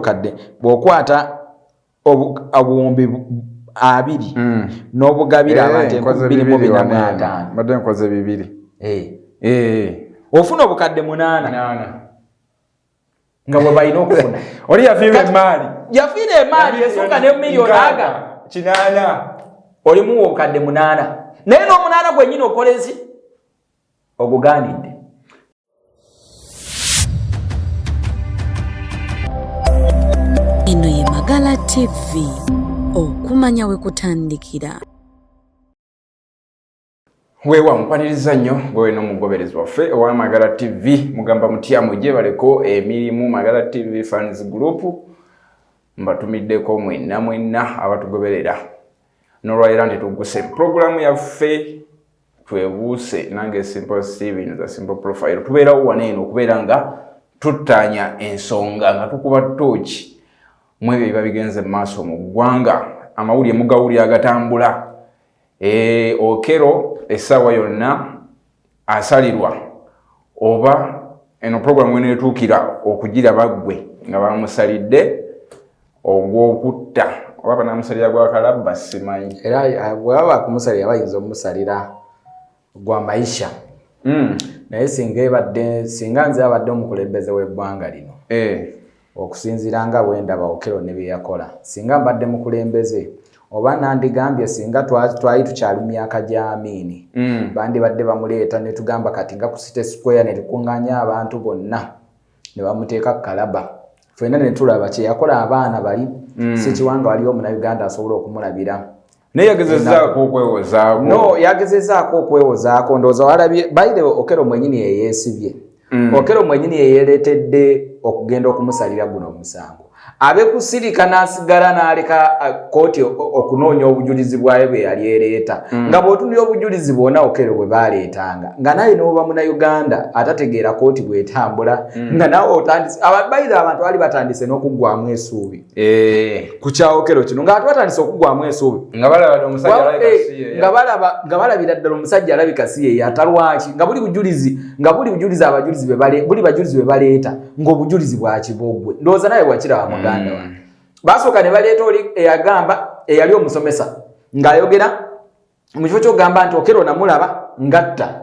kadde bwokwata obuwumbi 2 n'obugabira abantu 2,450 mbadde nkoze 2 ofuna obukadde 8 nga bwe balina okufuna oli yafiirwa emaali esooka ne miliyoni aga 8 olimu obukadde 8 naye n'omunaana gwennyini okolezi ogugaanidde. Eno ye Magala TV, okumanya we kutandikira. Wewa mpaniriza nnyo gwe n'omugoberezi waffe owa Magala TV mugamba mutya mujje baleko emirimu Magala TV Fans Group mbatumiddeko mwenna abatugoberera n'olwayira nti tuguse programu yaffe twebuuse nange Simple Steven za Simple Profile tubeerawo waneeno okubeera nga tuttanya ensonga nga tukuba ttooki mwebyo biba bigenze mu maaso mu ggwanga amawulire mugawulire agatambula okero essaawa yonna asalirwa oba eno programu eneetuukira okugira baggwe nga bamusalidde ogw'okutta oba banamusalira gwa kalabba simanyi era bwaba bakumusalira bayinza omusalira gwa maisha naye singa nze abadde omukulembeze w'eggwanga lino okusinziira nga bwendaba okero ne bye yakola singa mbadde mukulembeze oba nandigambye singa twali tukyali myaka gya Amini bandibadde bamuleeta ne tugamba kati nga ku City Square ne tukuŋŋaanya abantu bonna ne bamuteeka kalaba ffenna ne tulaba kye yakola abaana bali si kiwanga waliwo Munnayuganda asobola okumulabira naye yagezezaako okwewozaako no yagezezaako okwewozaako ndowooza walabye bayire okero mwenyini yeyeesibye okero mwenyini yeyeeretedde okugenda okumusalira guno omusango abe kusirika n'asigala n'aleka kooti okunoonya obujulizi bwayo bwe yali ereeta nga bw'otunira obujulizi bwonna okero bwe baaleetanga nga naye n'oba Munnayuganda atategeera kooti bw'etambula nga nawe otandise bayire abantu bali batandise n'okuggwamu essuubi ku kya okero kino nga batandise okuggwamu essuubi nga balabira ddala omusajja alabika si ye atalwaki nga buli bujulizi abajulizi be baleeta ng'obujulizi bwa kibogwe ndowooza naye bwakiraba muganda wa basooka ne baleeta oli eyagamba eyali omusomesa ng'ayogera mu kifo ky'okugamba nti okero namulaba ngatta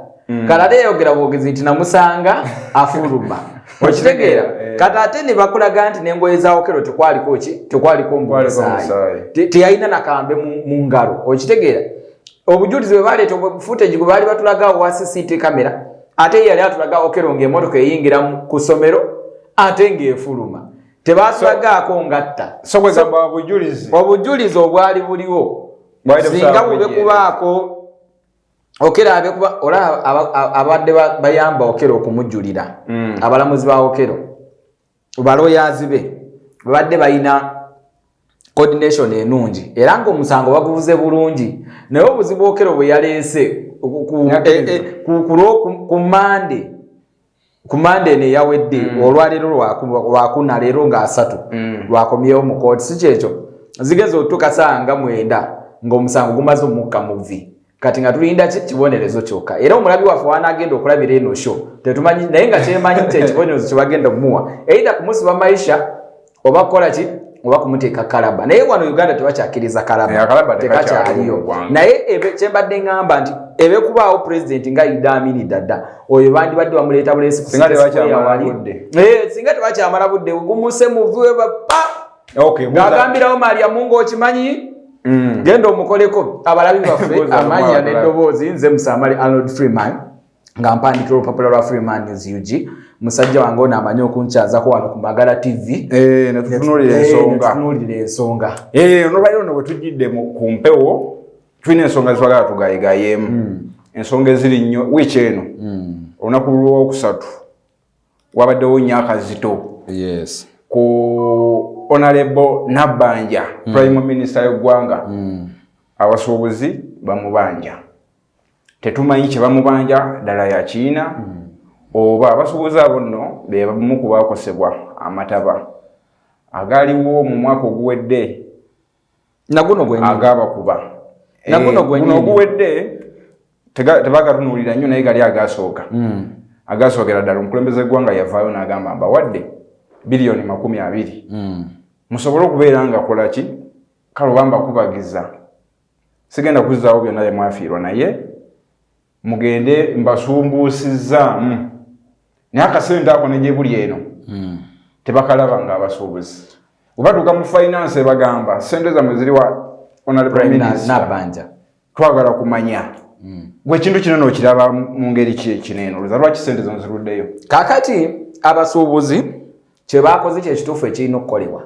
kalate yayogera bwogezi nti namusanga afuluma okitegeera kati ate ne bakulaga nti n'engoye za okero tekwaliko mbumusaayi teyalina nakambe mu ngalo okitegeera obujulizi bwe baleeta footage gwe baali batulagawo wa CCTV kamera ate yali atulaga okero ng'emmotoka eyingira ku ssomero ate ng'efuluma tebasulagaako ngatta obujulizi obwali buliwo singa bube kubaako okero abekuba olaba abadde bayamba okero okumujjulira abalamuzi ba okero baloyazi be babadde balina coordination enungi era ng'omusango baguvuze bulungi naye obuzibu okero bwe yaleese ku Mande ne yawedde olwaleero lwakuna leero nga 3 lwakomyewo mu kooti si kyekyo zigeze otukasanga 9 ng'omusango gumaze omukka muvi kati nga tulinda kibonerezo kyokka era omulabi waffe wanagenda okulabira eno show tetumanyi naye nga kyemanyi nti ekibonerezo kye bagenda okumuwa either kumusiba maisha oba kukola ki oba kumuteeka kalaba naye wano Uganda tebakyakkiriza kalaba tekakyaliyo naye kyembadde ngamba nti ebekubaawo pulezidenti nga Idi Amin Dada oyo bandibadde bamuleeta buleesi singa tebakyamala budde gumuse muviwe ng'agambirawo Maria Mungu okimanyi genda omukoleko abalabi baffe amanya n'eddoboozi nze Musamali Arnold Freeman nga mpandikira olupapula lwa Freeman News UG musajja wange ono amanyi okunkyazaako wano ku Magala TV netutunuulira ensonga olwaliro no bwe tujjidde ku mpewo tulina ensonga zitwagala tugayegayeemu ensonga eziri nnyo wiiki eno olunaku lw'okusatu wabaddewo nnyo akazito ku Honorable Nabbanja Prime Minister y'eggwanga abasuubuzi bamubanja tetumanyi kye bamubanja ddala ya Kiina oba abasuubuzi abo nno be bamu ku baakosebwa amataba agaaliwo mu mwaka oguwedde agabakuba guno oguwedde tebagatunuulira nnyo naye gali agasooka agasookera ddala omukulembeze gwanga yavaayo n'agamba mbawadde bilioni 20 musobole okubeera nga kola ki kale bamba kubagiza sigenda kuzaawo byonna bye mwafiirwa naye mugende mbasumbuusizza naye akasente ako negye buli eno tebakalaba nga abasuubuzi obatuuka mu finance bagamba sente zammwe ziri wa honorable minister Nabanja twagala kumanya gwe ekintu kino n'okiraba mu ngeri ki ekinene olowooza lwaki sente zino ziruddeyo kakati abasuubuzi kye baakoze kyekituufu ekirina okukolebwa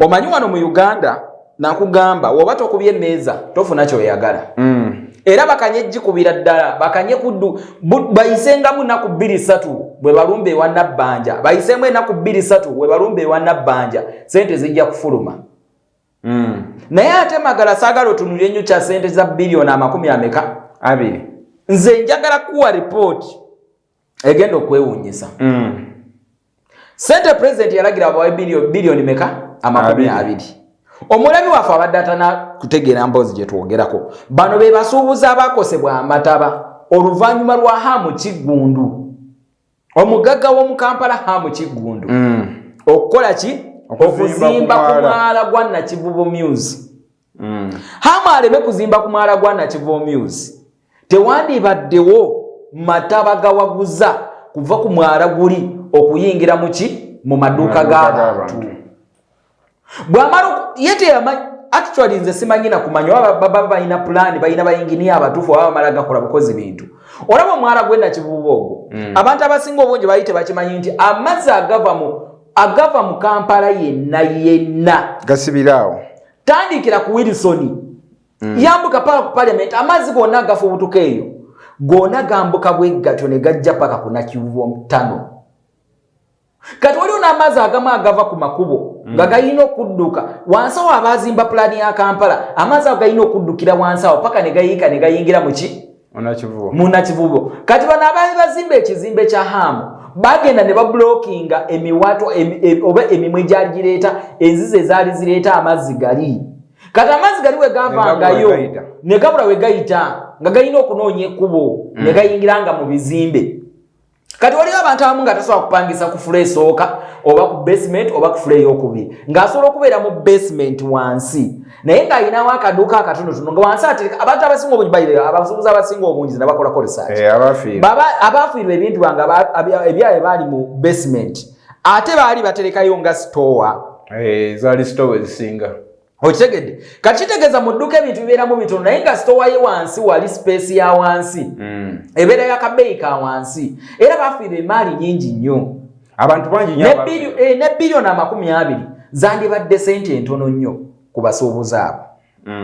omanyi wano mu Uganda nakugamba woba tokubye emmeeza tofuna kyoyagala era bakanye gikubira ddala bakanye kuddu bayisengamu ennaku 2-3 bwe balumba ewa Nabbanja bayisemu ennaku 2-3 bwe balumba ewa Nabbanja sente zijja kufuluma naye ate magala saagala otunulye nnyo kya sente za bilioni 200 nze njagala kuwa ripooti egenda okwewuunyisa sente president yalagira bawe bilioni meka 20 omulabi waffe abadde atana kutegeera mboozi gye twogerako bano be basuubuzi abaakosebwa amataba oluvannyuma lwa Hamu Kiggundu omugagga w'omu Kampala Hamu Kiggundu okukola ki okuzimba ku mwala gwa Nakivubo Muse Hamu aleme kuzimba ku mwala gwa Nakivubo Muse tewandibaddewo mataba gawaguza kuva ku mwala guli okuyingira mu maduuka g'abantu bwamala yete actually nze simanyina kumanya baba balina plan balina bayinginiya abatuufu baba bamala gakola bukozi bintu olaba omwala gwenda Kivubo ogwo abantu abasinga obungi bayite bakimanyi nti amazzi agava mu Kampala yenna gasibiraawo tandikira ku Wilson yambuka paka ku parliament amazzi gonna gafa obutuka eyo gonna gambuka bweggatyo ne gajja paka ku Nakivubo tano kati waliwo n'amazzi agamu agava ku makubo nga galina okudduka wansi awo abazimba pulaani ya Kampala amazzi ago galina okuddukira wansi awo paka ne gayiika ne gayingira mu Nakivubo kati bano abaali bazimba ekizimbe kya Hamu bagenda ne babulookinga emiwato oba emimwe gyali gireeta enzizi ezaali zireeta amazzi gali kati amazzi gali we gavangayo ne gabula we gayita nga galina okunoonya ekkubo ne gayingiranga mu bizimbe kati waliwo abantu abamu nga tasobola kupangisa ku fule esooka oba ku basement oba ku fule ey'okubiri ng'asobola okubeera mu basement wansi naye ng'alinawo akaduuka akatonotono nga wansi atereka abantu abasinga obungi bayire abasuubuzi abasinga obungi nabakolako research abafiirwa ebintu bange ebyaye baali mu basement ate baali baterekayo nga store zaali store ezisinga okitegedde kati kitegeeza mu dduuka ebintu bibeeramu bitono naye nga store ye wansi wali space ya wansi ebeera y'akabeeyi ka wansi era bafiirwa emaali nyingi nnyo abantu bangi ne bilioni 20 zandibadde sente entono nnyo ku basuubuzi abo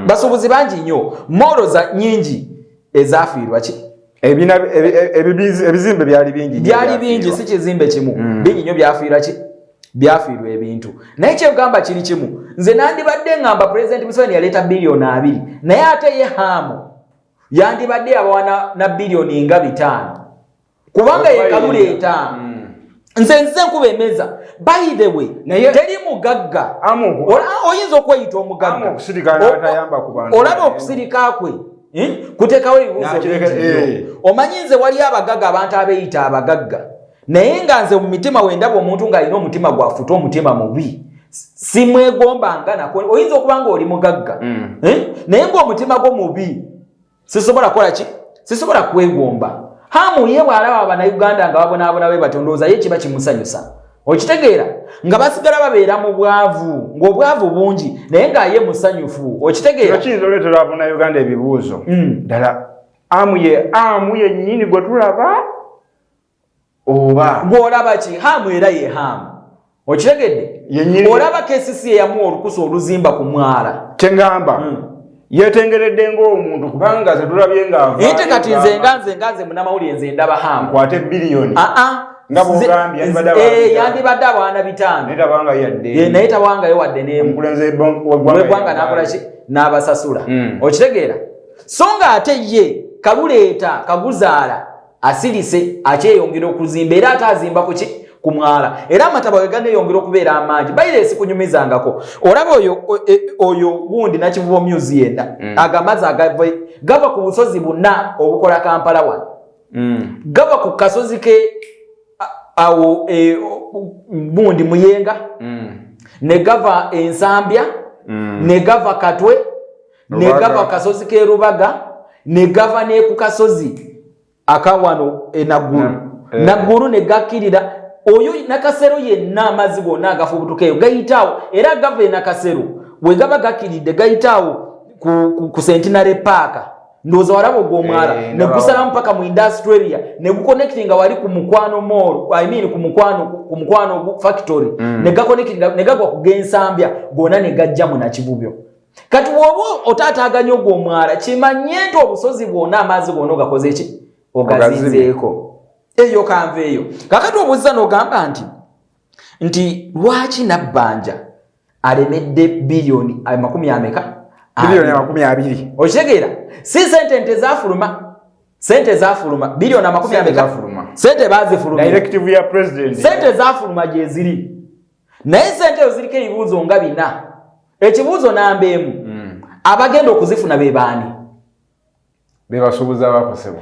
basuubuzi bangi nnyo moroza nyingi ezafiirwa ki ebizimbe byali bingi si kizimbe kimu bingi nnyo byafiirwa ki byafiirwa ebintu naye kyegamba kiri kimu nze nandibadde ngamba President Museveni yaleeta bilioni 2 naye ate ye Hamu yandibadde abawa na bilioni nga 5 kubanga ye kamuleeta nze nkuba emeza by the way teri mugagga oyinza okweyita omugagga olaba okusirika kwe kuteekawo ebibuuzo bingi omanyi nze wali abagagga abantu abeeyita abagagga naye nga nze mu mitima wendaba omuntu ng'alina omutima gwafuta omutima mubi simwegombanga nako oyinza okuba nga oli mugagga naye ng'omutima gwo mubi sisobola kukola ki sisobola kwegomba Hamu ye bw'alaba Abannayuganda nga babonaabona be batondooza ye kiba kimusanyusa okitegeera nga basigala babeera mu bwavu ng'obwavu bungi naye ng'aye musanyufu okitegeera kiyinza oleetera Abannayuganda ebibuuzo ddala Hamu yennyini gwe tulaba oba gw'olaba ki Hamu era ye Hamu okitegedde olaba KCC eyamuwa olukusa oluzimba ku mwala kyengamba yetengeredde ng'omuntu kubanga ze tulabye ate kati nze munamawulire nze ndaba Hamu kwate bilioni nga bw'ogambye yandibadde abaana 5 naye tawangayo wadde n'emu w'eggwanga n'akola ki n'abasasula okitegeera so nga ate ye kaluleeta kaguzaala asirise akyeyongera okuzimba era ate azimba ku ki ku mwala era amataba we ganeyongera okubeera amangi bayire esikunyumizangako olaba oyo gundi Nakivubo Muse yenna agamazi gava ku busozi bonna obukola Kampala wano gava ku kasozi ke awo Bundi Muyenga ne gava Ensambya ne gava Katwe ne gava Kasozi ke Rubaga ne gava ne ku Kasozi akawano Naguru Naguru ne gakirira oyo Nakasero yenna amazigo nagafubutukeyo gayitawo era gava Nakasero we gaba gakiridde gayitawo ku Centenary Park ndoza warabo gomwara ne kusala mpaka mu industry area ne guconnectinga wali ku Mukwano Mall ku Mukwano factory ne gaconnectinga ne gagwa ku Gensambya gona ne gajja mu Nakibubyo kati wobo otataganya ogomwara kimanyento obusozi bwona amazi bwona gakoze ki ogazinzeeko eyo kanveeyo kakati obuziza n'ogamba nti lwaki Nabbanja alemedde biliyoni 20 biliyoni 20 okitegera si sente zafuluma biliyoni 20 sente bazifuluma directive ya president sente zafuluma gye ziri naye sente ezo ziriko ebibuuzo nga bina ekibuuzo nambeemu abagenda okuzifuna be baani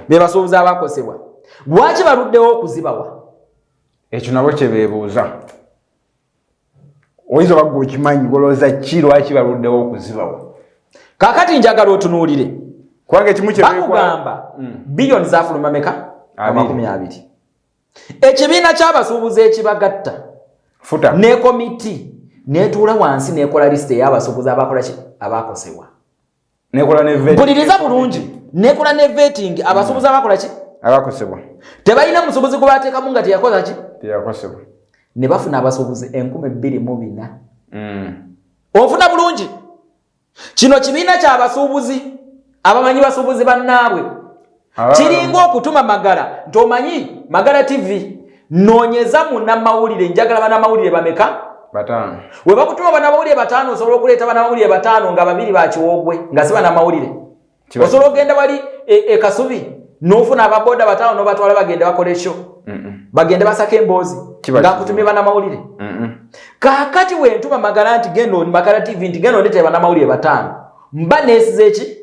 bebasuubuza abakosebwa lwaki baluddewo okuzibawa ekyo nabo kye beebuuza oyinza bagga okimanyi golooza ki lwaki baluddewo okuzibawa kakati njagala otunuulire kubanga ekimu bakugamba biliyoni zafuluma meka 20 ekibiina ky'abasuubuzi ekibagatta futa ne komiti netuula wansi nekola lisite y'abasuubuzi abakola ki abakosebwa nekola ne vetting mpuliriza bulungi nekola ne vetting abasuubuzi abakola ki abakosebwa tebalina musuubuzi gwe bateekamu nga teyakola ki teyakosebwa ne bafuna abasuubuzi 24,000 ofuna bulungi kino kibiina ky'abasuubuzi abamanyi basuubuzi bannaabwe kiringa okutuma Magala nti omanyi Magala TV noonyeza munnamawulire njagala bannamawulire bameka 5 we bakutuma bannamawulire 5 osobola okuleeta bannamawulire 5 nga 2 bakiwogwe nga si bannamawulire osobola okugenda wali Kasubi n'ofuna ababoda 5 n'obatwala bagenda bakola ekyo bagende basaka emboozi nga kutumye bannamawulire kaakati we ntuma Magala nti genda Magala TV nti genda ondeetera bannamawulire 5 mba neesize ki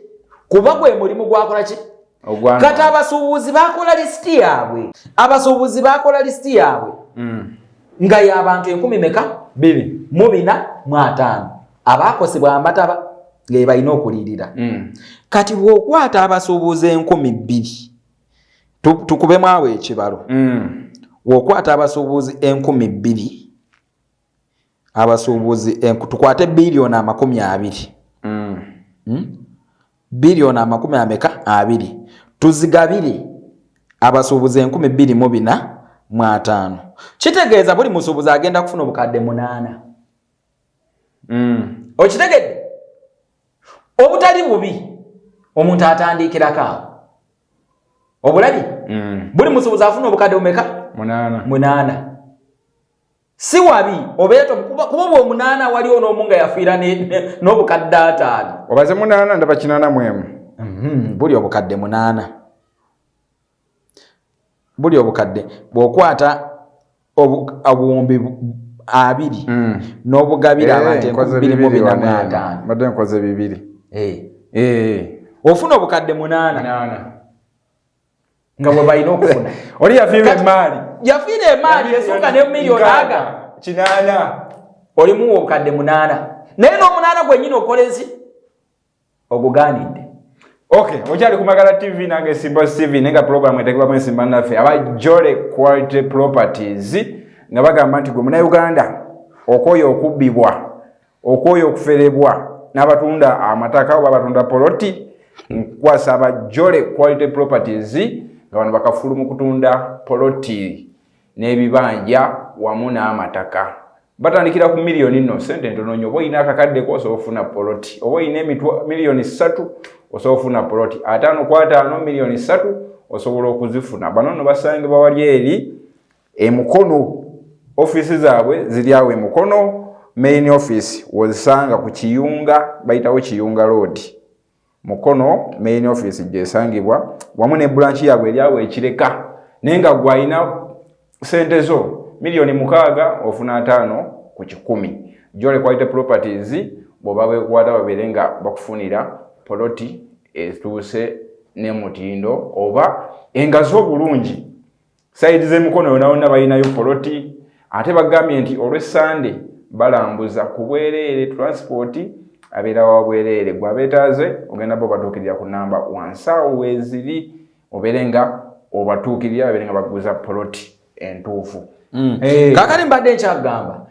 kuba gwe mulimu gwakola ki kati abasuubuzi bakola lisiti yaabwe nga y'abantu 245 abakosebwa amataba ge balina okulirira kati bw'okwata abasuubuzi 2,000 tukubemu awo ekibalo bw'okwata abasuubuzi 2,000 abasuubuzi tukwate biliyoni 20 biliyoni 20 tuzigabire abasuubuzi 24,500 kitegeeza buli musuubuzi agenda kufuna obukadde 8 okitegedde obutali bubi omuntu atandikirako awo obulabi buli musuubuzi afuna obukadde bumeka 8 si wabi obeeto kuba bwe 8 waliwo n'omu nga yafiira n'obukadde 5 obaze 8 ndaba 80 buli obukadde 8 buli obukadde bw'okwata obuwumbi 20 n'obugabira abantu 2,405 mbadde nkoze 2 ofuna obukadde 8 nga bwe balina okufuna oli yafiirwa emaali esooka ne miliyoni aga 8 olimu obukadde 8 naye n'omunaana gwennyini okolezi ogugaanidde. Okay, okyali ku Magala TV nange Simba TV nenga program etekebwa Simba naffe aba Jole Quality Properties nga bagamba nti gwe Munnayuganda okoyo okubbibwa okoyo okuferebwa n'abatunda amataka oba abatunda poloti nkwasa aba Jole Quality Properties nga bano bakafulu mu kutunda poloti n'ebibanja wamu n'amataka batandikira ku miliyoni nno sente ntono nnyo oba ina akakadde ko osobola ofuna poloti oba ina miliyoni 3 osobola ofuna poloti 5 ku 5 miliyoni 3 osobola okuzifuna bano no basangibwa wali eri Mukono office zaabwe ziri awo Mukono main office wozisanga ku Kiyunga bayitawo Kiyunga road Mukono main office gyesangibwa wamu ne branch yaabwe eri awo Ekireka nenga gwayina sente zo miliyoni 6 ofuna 5 ku 10 Jole Quality Properties boba bekwata baberenga bakufunira poloti etuuse ne mutindo oba engazo bulungi side ze mukono naona balinayo poloti ate bagambye nti olw'Essande balambuza ku bwereere transport abeera wa bwereere gwabetaze ogenda bo batuukirira ku namba wansawo weziri oberenga obatuukirira aberenga baguza poloti entuufu. Kakati mbadde nkyagamba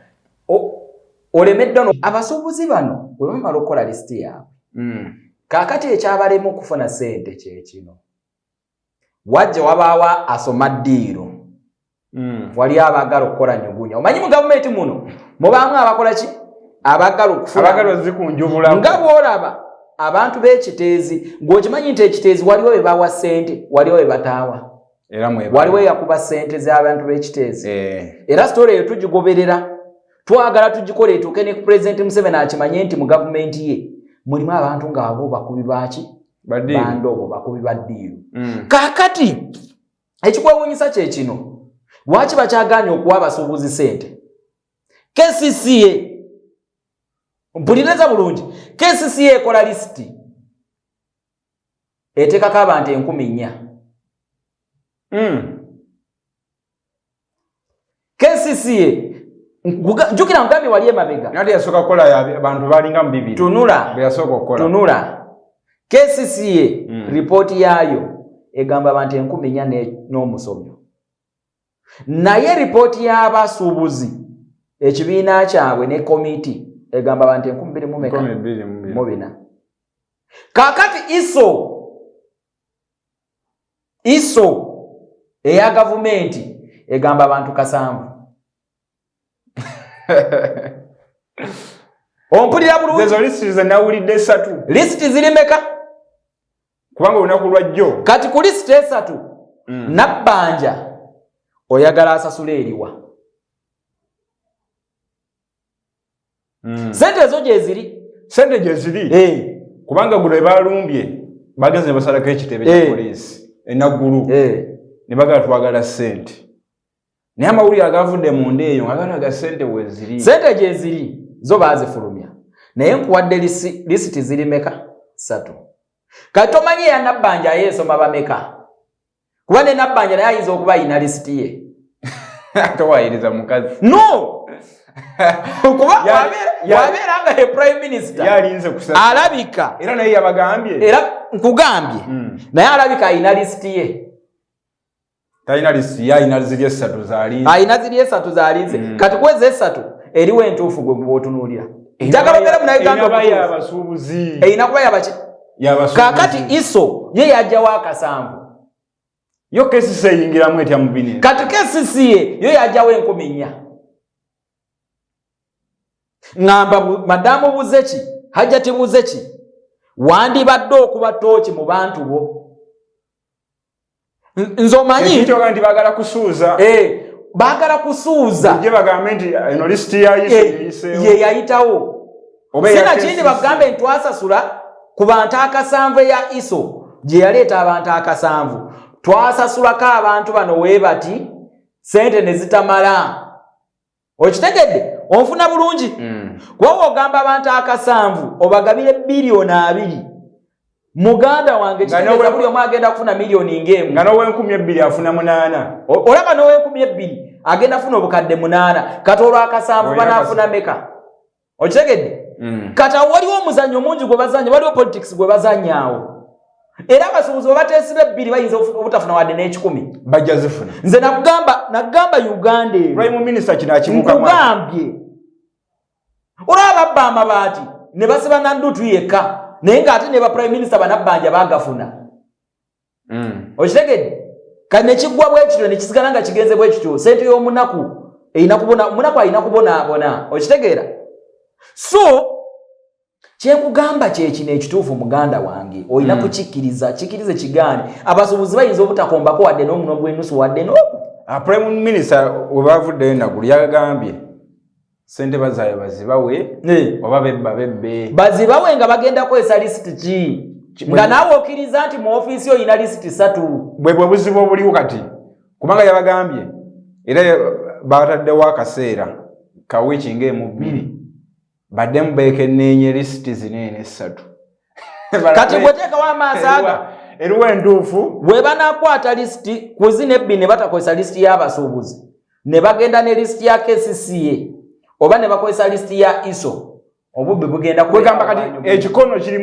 olemedde no abasuubuzi bano bwe bamala okukola lisiti yaabwe kakati ekyabalemu okufuna ssente kyekino wajja wabaawa asoma ddiiro wali abagala okukola nyugunya omanyi mu gavumenti muno mubaamu abakola ki abagala okufuna abagala zikunjubula nga bw'olaba abantu b'ekiteezi ng'okimanyi nti ekiteezi waliwo be bawa ssente waliwo be bataawa waliwo yakuba ssente z'abantu b'ekiteezi era sitole eyo tugigoberera twagala tugikole etuuke ne ku Pulezidenti Museveni akimanye nti mu gavumenti ye mulimu abantu ng'abo bakubi baki bandobo bakubi baddiiro. Kaakati ekikwewuunyisa kye kino lwaki bakyagaanye okuwa abasuubuzi ssente? KCCA mpuliriza bulungi, KCCA ekola lisiti eteekako abantu 4,000. KCCA njukira ngambi wali emabega nati yasooka kukola abantu balinga mu 2 tunula yasooka okukola tunula KCCA ripooti yaayo egamba abantu 4,000 n'omusomyo naye ripooti y'abasuubuzi ekibiina kyabwe ne komiti egamba abantu 2,400. Kaakati ISO eya gavumenti egamba abantu 7. Ompulira bulungi zezo listi ze nawulidde 3 listi ziri meka kubanga olunaku lwajjo kati ku listi 3 Nabbanja oyagala asasula eriwa sente ezo gye ziri kubanga guno balumbye bagenze ne basalako ekitebe kya poliisi enaggulu ne bagala twagala ssente naye amawulire agavudde mu nda eyo agalaga ssente weziri ssente gye ziri zo baazifulumya naye nkuwadde lisiti ziri meka 3 kati tomanyi eya Nabbanja yeesoma bameka kuba ne Nabbanja naye ayinza okuba ayina lisiti ye towayiriza mukazi no kuba wabeera nga ye prime minister yalinze kusasa alabika era naye yabagambye era nkugambye naye alabika ayina lisiti ye talina lisiti ye ayina ziri 3 zalinze ayina ziri 3 zalinze kati kwezi 3 eriwo entuufu gwe bw'otunuulira njagala obeera munayuganda y'abasuubuzi eyina kuba yabaki kaakati ISO ye yajjawo 7 yo KCCA eyingiramu etya mu bini kati KCCA yo yajjawo 4,000 ngamba madamu Buzeki Hajjati Buzeki wandibadde okuba tooki mu bantu bo nze omanyi ekyo nti bagala kusuuza baagala kusuuza gye bagambe nti eno lisiti ya ISO ye yayitawo sina kindi bagambe ntwasasula ku bantu 7 eya ISO gye yaleeta abantu 7 twasasulako abantu bano weebati ssente ne zitamala okitegedde onfuna bulungi kuba ogamba abantu 7 obagabire biliyoni 2 muganda wange kitegeeza buli omu agenda kufuna miliyoni ng'emu nga n'ow'2,000 afuna 8 olaba n'ow'2,000 agenda kufuna obukadde 8 kati olw'akasanvu banaafuna meka okitegedde kati awo waliwo omuzannyo mungi gwe bazanya waliwo politics gwe bazanyaawo era abasuubuzi bwe bateesiba 2 bayinza obutafuna wadde n'ekikumi bajja zifuna nze nagamba Uganda prime minister kino akimuka nkugambye olaba babba amabaati ne basiba Nandutu yekka naye ng'ate ne ba prime minister Banabbanja baagafuna okitegedde kati ne kiggwa bwe kityo ne kisigala nga kigenze bwe kityo ssente y'omunaku omunaku alina kubonaabona okitegeera so kyenkugamba kyekino ekituufu muganda wange olina kukikkiriza kikirize kigaane abasuubuzi bayinza obutakombako wadde n'omuno gw'ennusu wadde n'oku prime minister we bavuddeyo nagulu yagambye ssente bazaayo bazibawe oba bebbe bazibawe nga bagenda kwesa lisiti ki nga naawe okkiriza nti mu ofiisi oyina lisiti 3 bwe buzibu obuliwo kati kubanga yabagambye era bataddewo akaseera ka wiiki ng'emu 2 baddemu beekenneenye lisiti zinene 3 kati bweteekawo amaaso aga eruwa entuufu bwe banakwata lisiti kuzina ebbi ne batakozesa lisiti y'abasuubuzi ne bagenda ne lisiti ya KCCA oba ne bakozesa lisiti ya ISO obubbi bugenda kwegamba kati ekikono kiri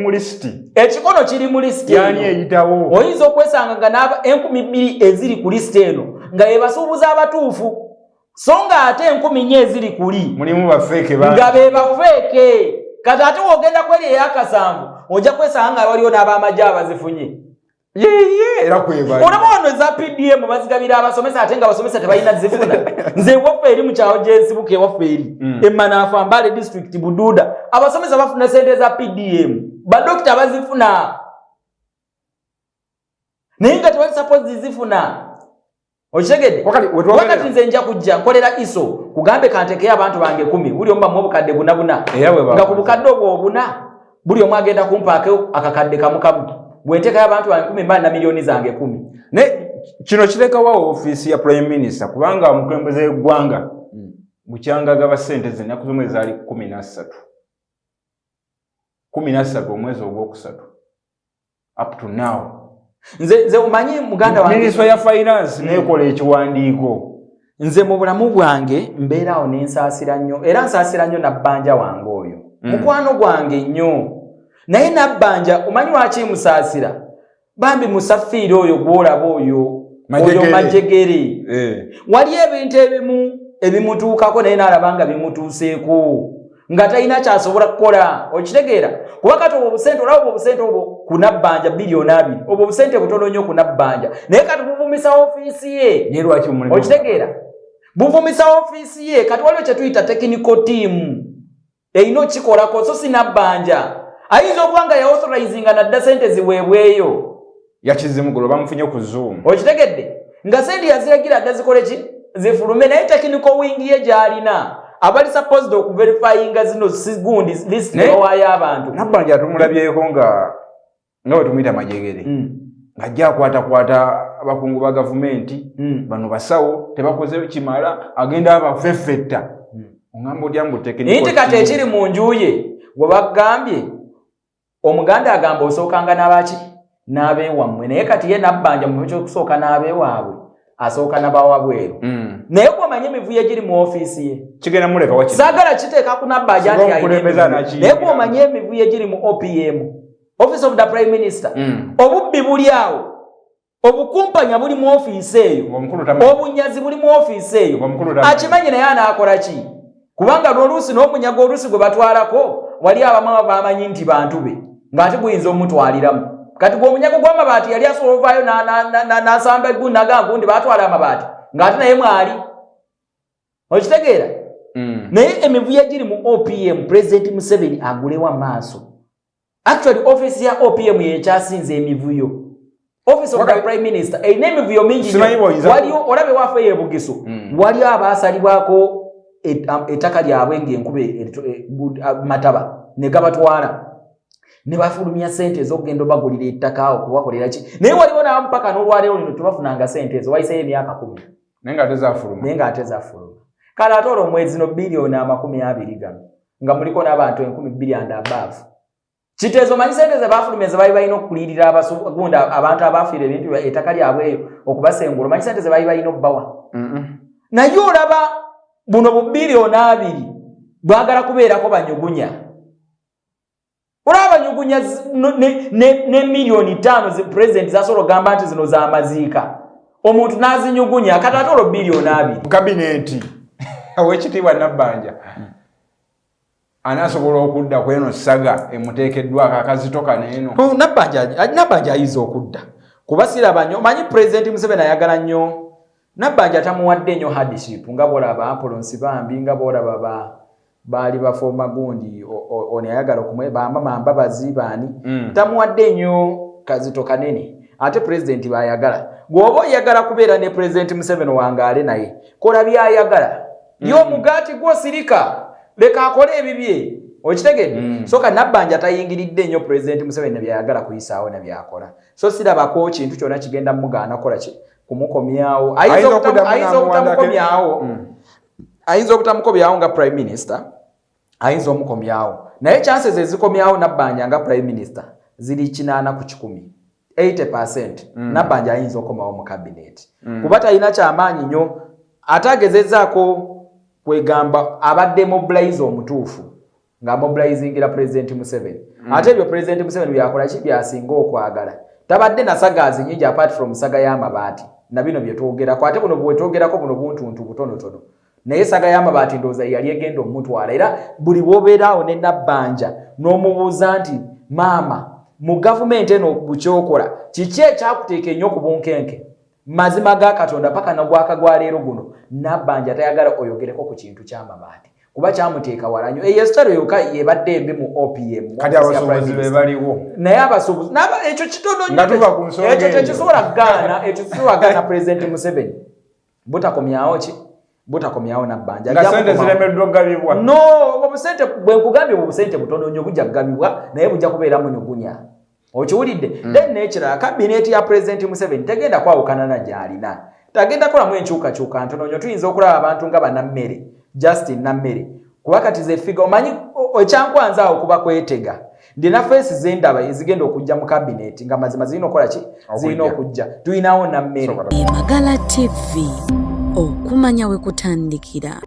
mu lisiti yani eyitawo oyinza okwesanga nga n'aba 2,000 eziri ku lisiti eno nga ye basuubuzi abatuufu so nga ate 10,000 eziri kuli mulimu bafeeke nga be bafeeke kati ate wogenda kweri ey'akasanvu ojja kwesanga nga waliwo n'abamajje abazifunye era kweba olaba ono za PDM bazigabira abasomesa ate nga abasomesa tebalina zifuna nze waffe eri mu kyawo gy'ensibuka ewaffe eri Emmanaafa Mbale district Bududa abasomesa bafuna sente za PDM badokita bazifuna naye nga tebali suppose zifuna okitegedde wakati nze nja kujja nkolera ISO kugambe kantekeyo abantu bange 10 buli omu bamu obukadde buna nga ku bukadde obwo obuna buli omu agenda kumpaako akakadde kamukamu bwenteka y'abantu bange 10 mbali na milioni zange 10 ne kino kirekawo ofiisi ya Prime Minister kubanga omukulembeze w'eggwanga bukyangaga ba ssente z'ennaku z'omwe zaali 13 omwezi ogwokusatu up to now nze umanyi muganda wange Ministry ya Finance nekola ekiwandiiko nze mu bulamu bwange mbeeraawo n'ensaasira nnyo era nsaasira nnyo nabbanja wange oyo mukwano gwange nnyo naye nabbanja omanyi lwaki musaasira bambi musafiiri oyo gwolaba oyo majegere wali ebintu ebimutuukako naye n'alaba nga bimutuuseeko nga talina kyasobola kukola okitegeera kuba kati obwo obusente olaba obusente obwo ku nabbanja bilioni 2 obwo obusente butono nnyo ku nabbanja naye kati buvumisa ofiisi ye okitegeera buvumisa ofiisi ye kati waliwo kye tuyita technical team erina okikolako so si nabbanja ayinza okuba nga yaauthorizinga nadda sente ziweebweyo yakizimugolo bamufunye ku Zoom okitegedde nga sente yaziragira adda zikole ki zifulume naye technical wing ye gy'alina abali supposed okuverifyinga zino sigundi list ewaayo abantu nabbanja tumulabyeko nga bwe tumuyita majegere ng'ajja akwatakwata abakungu ba gavumenti bano basawo tebakoze kimala agenda abafeffetta ongamba otya mbu technical nti kati ekiri mu nju ye we bagambye omuganda agamba osookanga n'abaki n'abeewammwe naye kati ye nabbanja mu ky'okusooka n'abeewaabwe asooka n'abawabweru naye bw'omanyi emivuyo egiri mu ofiisi ye kigenda muleka wakiri saagala kiteeka ku nabbanja nti naye bw'omanyi emivuyo egiri mu OPM Office of the Prime Minister obubbi buli awo obukumpanya buli mu ofiisi eyo obunyazi buli mu ofiisi eyo akimanyi naye anaakola ki kubanga n'oluusi n'omunyago oluusi gwe batwalako wali abamu bamanyi nti bantu be ng'ate guyinza omutwaliramu kati gw'omunyago gw'amabaati yali asobola ovaayo n'asamba eggundi n'agamba gundi baatwala amabaati ng'ate naye mwali okitegeera naye emivuyo egiri mu OPM President Museveni agulewa maaso actually office ya OPM yekyasinze emivuyo Office of the Prime Minister erina emivuyo mingi waliyo olabe waafe yebugiso waliyo abaasalibwako ettaka lyabwe ng'enkuba mataba ne gabatwala ne bafulumya sente ez'okugenda obagulira ettaka awo kubakolera ki naye waliwo n'abamu paka n'olwaleero lino tebafunanga sente ezo wayiseeyo emyaka 10 naye ng'ate zaafuluma kale ate olwo omwezi no bilioni 20 gano nga muliko n'abantu 1,000 and above kiteezo manyi sente ze baafulumya ze baali balina okukulirira abasugunda abantu abaafiira ebintu ettaka lyabwe eyo okubasengula manyi sente ze baali balina okubawa naye olaba buno bu bilioni 2 bwagala kubeerako banyugunya olaba banyugunya ne milioni 5 president zasobola ogamba nti zino za maziika omuntu n'azinyugunya kati ate olwo bilioni 2 kabineti owekitiibwa nabbanja anasobola okudda ku eno saga emuteekeddwako akazitoka n'eno nabbanja ayinza okudda kuba siraba nnyo manyi president Museveni ayagala nnyo nabbanja tamuwadde nnyo hardship nga bwolaba Apolonsi Bambi nga bwolaba baali bafoma gundi ono ayagala okumwebamba Mbabazi baani tamuwadde nnyo kazito kanene ate president bayagala gwoba oyagala kubeera ne president Museveni wangaale naye kola byayagala y'omugaati gw'osirika leka akole ebibye okitegedde soka nabbanja tayingiridde nnyo president Museveni ne byayagala kuyisaawo ne byakola so sirabako kintu kyonna kigenda mugaana kola ki kumukomyawo ayinza obutamukomyawo nga prime minister ayinza omukomyawo naye chances ezikomyawo nabbanja nga prime minister ziri 8 ku 10 80% Nabbanja ayinza okomawo mu cabinet kuba talina kyamaanyi nnyo ate agezezaako kwegamba abadde mobilize omutuufu nga mobilizingira President Museveni ate ebyo President Museveni byakola ki byasinga okwagala tabadde na sagaazi nyingi apart from saga y'amabaati na bino bye twogerako ate buno bwe twogerako buno buntuntu butonotono naye saga y'amabaati ndowooza yali egenda omutwala era buli bw'obeeraawo ne Nabbanja n'omubuuza nti maama mu gavumenti eno bukyokola kiki ekyakuteeka ennyo ku bunkenke mazima ga Katonda paka nagwaka gwa leero guno Nabbanja tayagala oyogereko ku kintu ky'amabaati kuba kyamuteeka wala nnyo eyesitalo yokka yebadde embi mu OPM kati abasuubuzi be baliwo naye abasuubuzi ekyo kitono ekyo tekisobola gaana President Museveni butakomyawo ki butakomyawo Nabbanja nga sente ziremeddwa okugabibwa no obusente bwe nkugambye obusente butono nnyo bujja kugabibwa naye bujja kubeera munyugunya okiwulidde then n'ekirala kabineti ya President Museveni tegenda kwawukana na gy'alina tagenda kolamu enkyukakyuka ntono nnyo tuyinza okulaba abantu nga bannammere Justin Nammere kuba kati ze figa omanyi ekyankwanza awo kuba kwetega ndina feesi zendaba ezigenda okujja mu kabineti nga mazima zirina okukola ki zirina okujja tuyinawo Nammere Magala TV okumanya we kutandikira.